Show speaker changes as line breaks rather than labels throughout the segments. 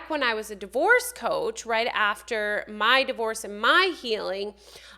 back when I was a divorce coach, right after my divorce and my healing,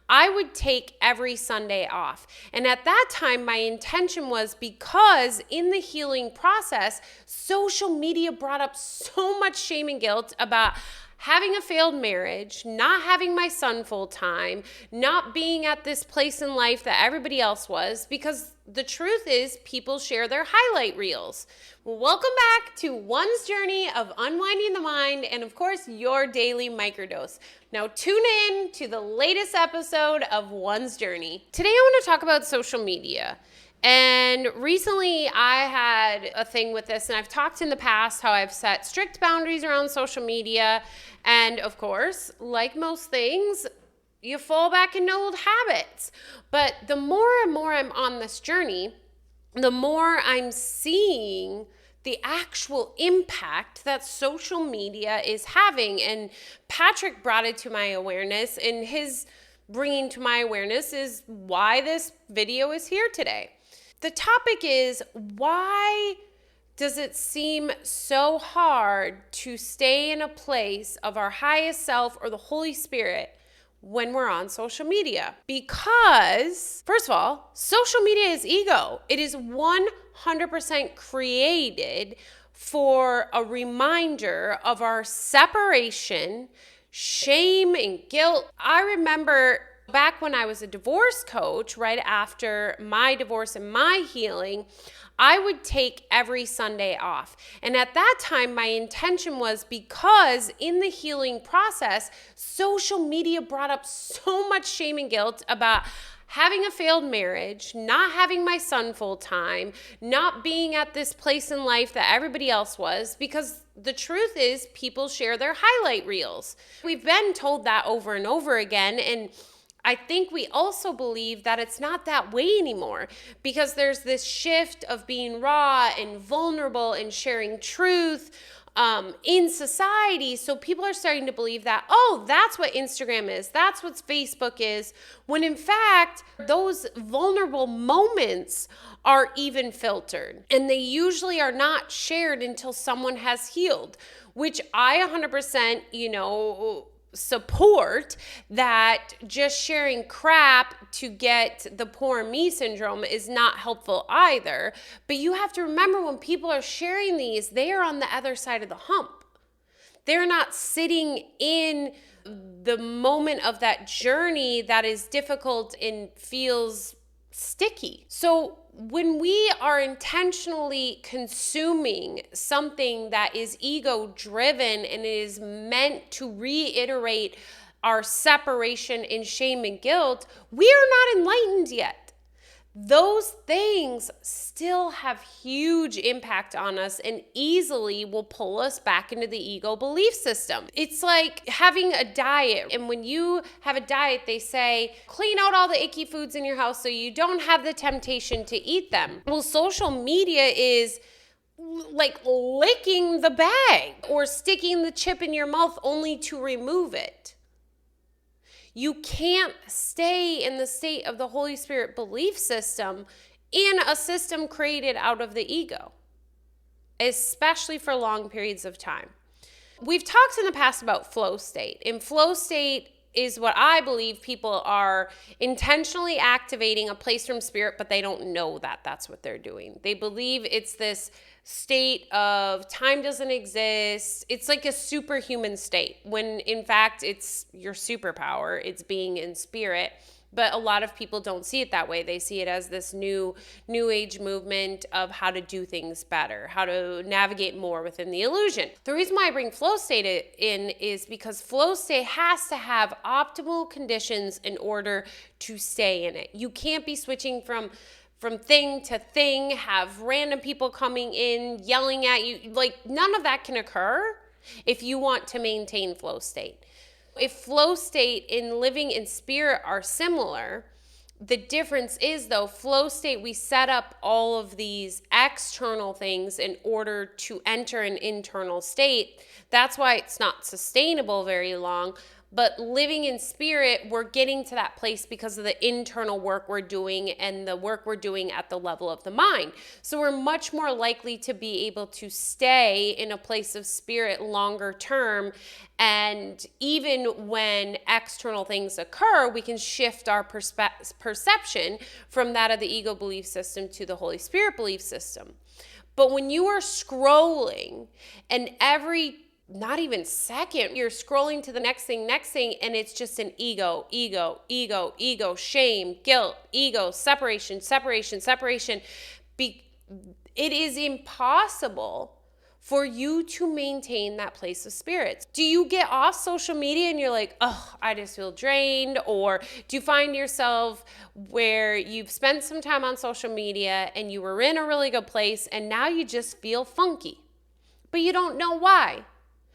I would take every Sunday off. And at that time, my intention was because in the healing process, social media brought up so much shame and guilt about having a failed marriage, not having my son full time, not being at this place in life that everybody else was, because the truth is people share their highlight reels. Welcome back to One's Journey of Unwinding the Mind and, of course, your daily microdose. Now tune in to the latest episode of One's Journey. Today I want to talk about social media. And recently I had a thing with this, and I've talked in the past how I've set strict boundaries around social media. And of course, like most things, you fall back into old habits. But the more and more I'm on this journey, the more I'm seeing the actual impact that social media is having. And Patrick brought it to my awareness, and his bringing to my awareness is why this video is here today. The topic is, why does it seem so hard to stay in a place of our highest self or the Holy Spirit when we're on social media? Because, first of all, social media is ego. It is 100% created for a reminder of our separation, shame, and guilt. I remember back when I was a divorce coach, right after my divorce and my healing, I would take every Sunday off. And at that time, my intention was because in the healing process, social media brought up so much shame and guilt about having a failed marriage, not having my son full time, not being at this place in life that everybody else was, because the truth is people share their highlight reels. We've been told that over and over again, and I think we also believe that it's not that way anymore because there's this shift of being raw and vulnerable and sharing truth in society. So people are starting to believe that, oh, that's what Instagram is, that's what Facebook is, when in fact, those vulnerable moments are even filtered. And they usually are not shared until someone has healed, which I 100%, support. That just sharing crap to get the poor me syndrome is not helpful either. But you have to remember, when people are sharing these, they are on the other side of the hump. They're not sitting in the moment of that journey that is difficult and feels sticky. So when we are intentionally consuming something that is ego driven and is meant to reiterate our separation in shame and guilt, we are not enlightened yet. Those things still have huge impact on us and easily will pull us back into the ego belief system. It's like having a diet. And when you have a diet, they say, clean out all the icky foods in your house so you don't have the temptation to eat them. Well, social media is like licking the bag or sticking the chip in your mouth only to remove it. You can't stay in the state of the Holy Spirit belief system in a system created out of the ego, especially for long periods of time. We've talked in the past about flow state, and flow state is what I believe people are intentionally activating a place from spirit, but they don't know that that's what they're doing. They believe it's this state of time doesn't exist. It's like a superhuman state, when in fact it's your superpower. It's being in spirit. But a lot of people don't see it that way. They see it as this new age movement of how to do things better, how to navigate more within the illusion. The reason why I bring flow state in is because flow state has to have optimal conditions in order to stay in it. You can't be switching from thing to thing, have random people coming in, yelling at you. Like, none of that can occur if you want to maintain flow state. If flow state and living in spirit are similar, the difference is, though, flow state, we set up all of these external things in order to enter an internal state. That's why it's not sustainable very long. But living in spirit, we're getting to that place because of the internal work we're doing and the work we're doing at the level of the mind. So we're much more likely to be able to stay in a place of spirit longer term. And even when external things occur, we can shift our perception from that of the ego belief system to the Holy Spirit belief system. But when you are scrolling and not even second, you're scrolling to the next thing, and it's just an ego, shame, guilt, ego, separation. It is impossible for you to maintain that place of spirits. Do you get off social media and you're like, oh, I just feel drained? Or do you find yourself where you've spent some time on social media and you were in a really good place and now you just feel funky, but you don't know why?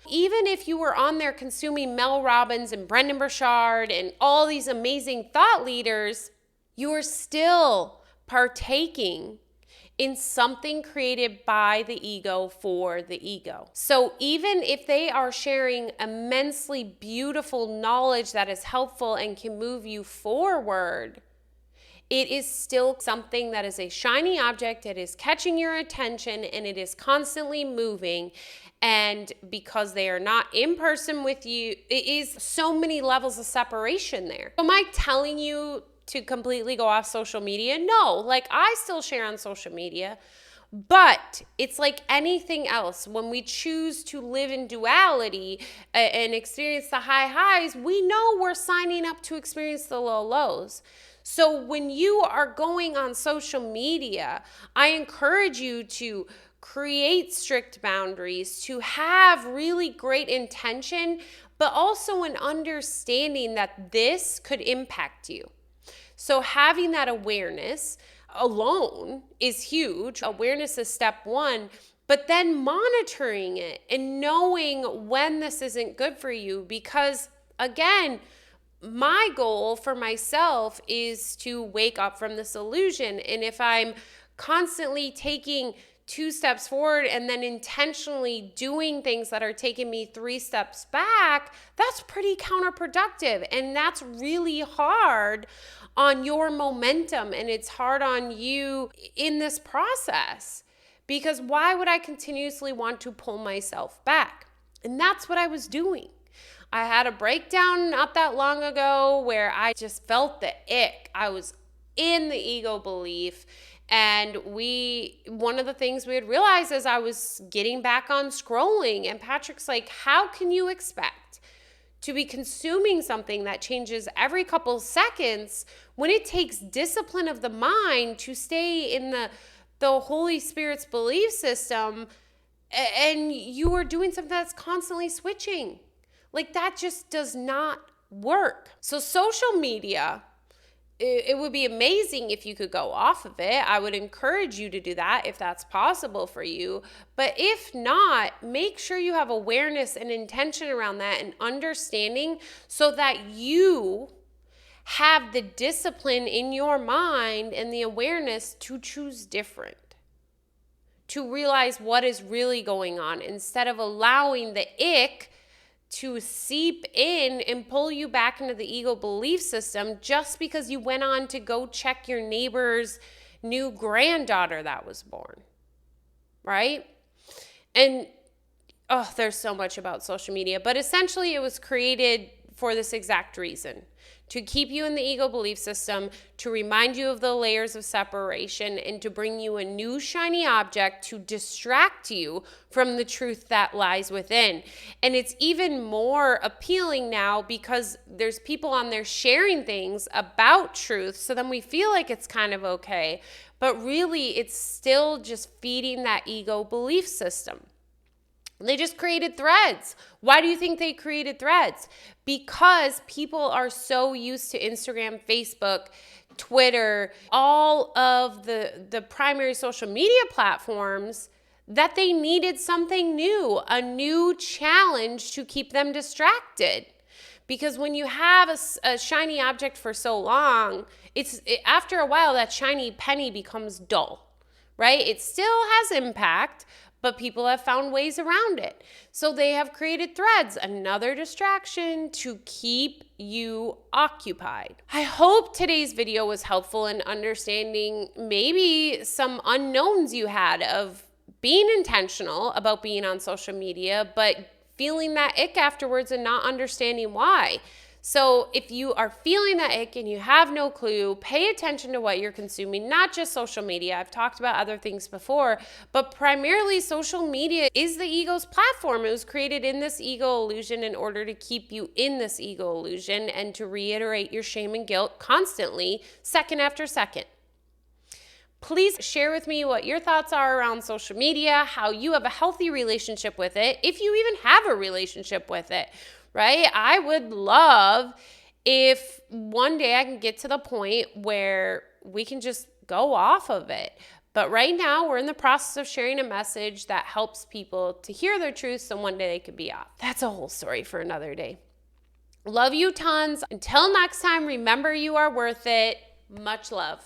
Even if you were on there consuming Mel Robbins and Brendan Burchard and all these amazing thought leaders, you are still partaking in something created by the ego for the ego. So even if they are sharing immensely beautiful knowledge that is helpful and can move you forward, it is still something that is a shiny object. It is catching your attention and it is constantly moving. And because they are not in person with you, it is so many levels of separation there. Am I telling you to completely go off social media? No, like I still share on social media, but it's like anything else. When we choose to live in duality and experience the high highs, we know we're signing up to experience the low lows. So when you are going on social media, I encourage you to create strict boundaries, to have really great intention, but also an understanding that this could impact you. So having that awareness alone is huge. Awareness is step one, but then monitoring it and knowing when this isn't good for you. Because again, my goal for myself is to wake up from this illusion. And if I'm constantly taking 2 steps forward and then intentionally doing things that are taking me 3 steps back, that's pretty counterproductive. And that's really hard on your momentum, and it's hard on you in this process, because why would I continuously want to pull myself back? And that's what I was doing. I had a breakdown not that long ago where I just felt the ick. I was in the ego belief. And one of the things we had realized is I was getting back on scrolling. And Patrick's like, how can you expect to be consuming something that changes every couple seconds when it takes discipline of the mind to stay in the Holy Spirit's belief system, and you are doing something that's constantly switching? Like, that just does not work. So social media, it would be amazing if you could go off of it. I would encourage you to do that if that's possible for you. But if not, make sure you have awareness and intention around that and understanding, so that you have the discipline in your mind and the awareness to choose different, to realize what is really going on, instead of allowing the ick to seep in and pull you back into the ego belief system just because you went on to go check your neighbor's new granddaughter that was born, right? And there's so much about social media, but essentially it was created for this exact reason: to keep you in the ego belief system, to remind you of the layers of separation, and to bring you a new shiny object to distract you from the truth that lies within. And it's even more appealing now because there's people on there sharing things about truth, so then we feel like it's kind of okay. But really, it's still just feeding that ego belief system. They just created Threads. Why do you think they created Threads? Because people are so used to Instagram, Facebook, Twitter, all of the primary social media platforms, that they needed something new, a new challenge to keep them distracted. Because when you have a shiny object for so long, after a while, that shiny penny becomes dull, right? It still has impact, but people have found ways around it. So they have created Threads, another distraction to keep you occupied. I hope today's video was helpful in understanding maybe some unknowns you had of being intentional about being on social media, but feeling that ick afterwards and not understanding why. So if you are feeling that ick and you have no clue, pay attention to what you're consuming, not just social media. I've talked about other things before, but primarily social media is the ego's platform. It was created in this ego illusion in order to keep you in this ego illusion and to reiterate your shame and guilt constantly, second after second. Please share with me what your thoughts are around social media, how you have a healthy relationship with it, if you even have a relationship with it. Right? I would love if one day I can get to the point where we can just go off of it. But right now, we're in the process of sharing a message that helps people to hear their truth so one day they could be off. That's a whole story for another day. Love you tons. Until next time, remember you are worth it. Much love.